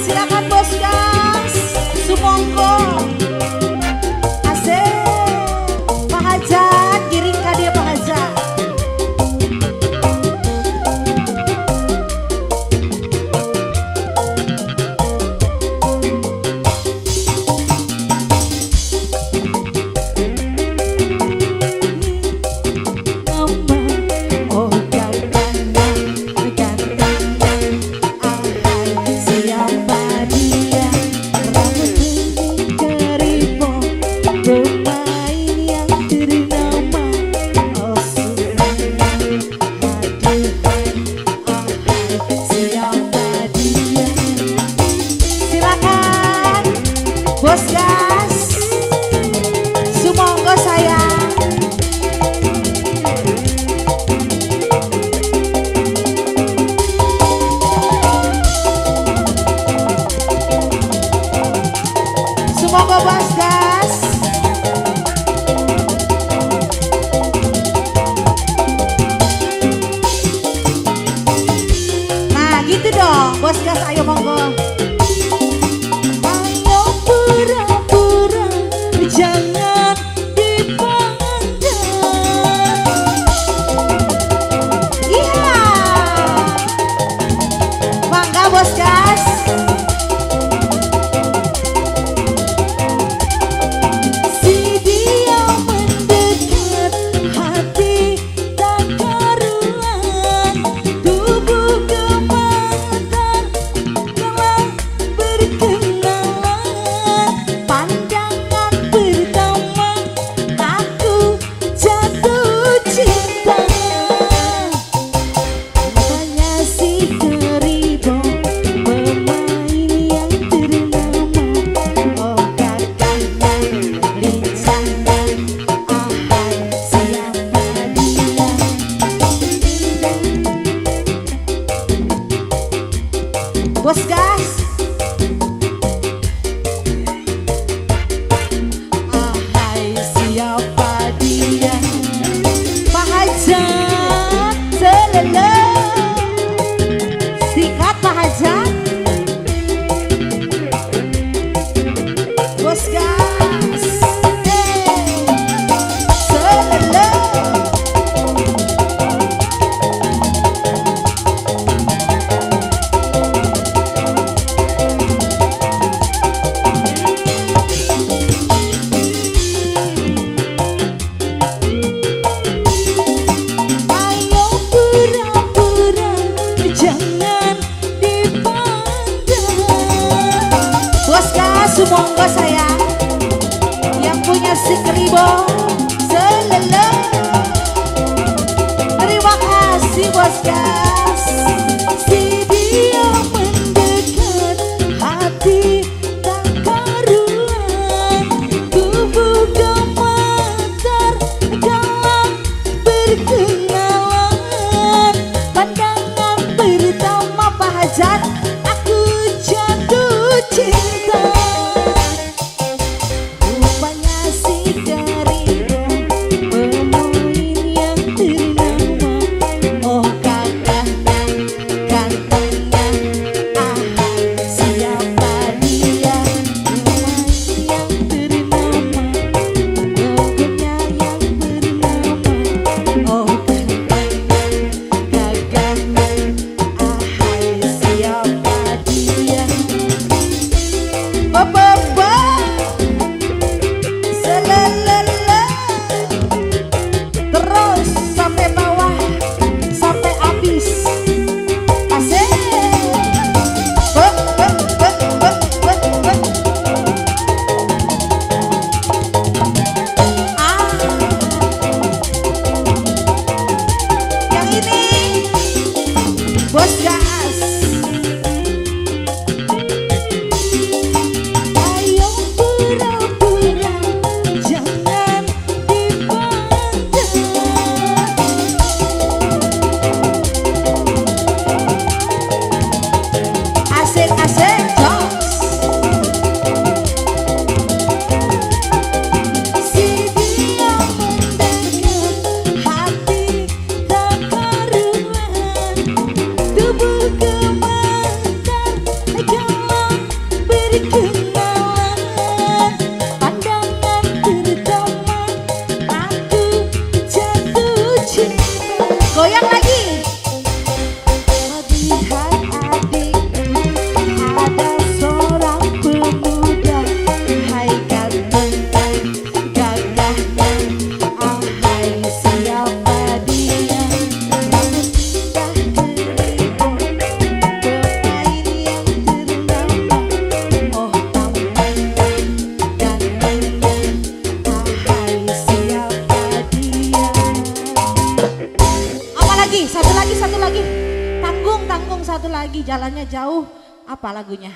Silakan bos gas, sumonggo. Asik, Pak Hajat, giring ka dia Pak Hajat. Bos gas, sumonggo sayang. Sumonggo bos gas. Nah gitu dong, bos gas ayo monggo. Jangan dipandang. Iya, mangga bos gas. Si dia mendekat, hati tak karuan, tubuh gemetar telah berkenalan. Pandangan pertama aku jatuh cinta. Matanya si keribo, pemain yang ternama. Oh kakaknya lincahnya, ahai siapa dia. Bos gas. Siapa dia? Pak Hajat selele. Sikat Pak Hajat. Bos gas. Selele. Sumonggo sayang, yang punya si keribo selele. Terima kasih bos gas. Si dia mendekat, hati tak karuan, tubuh gemetar dalam berkenalan. Pandangan pertama Pak Hajat, aku jatuh cinta. lagi jalannya jauh. Apa lagunya?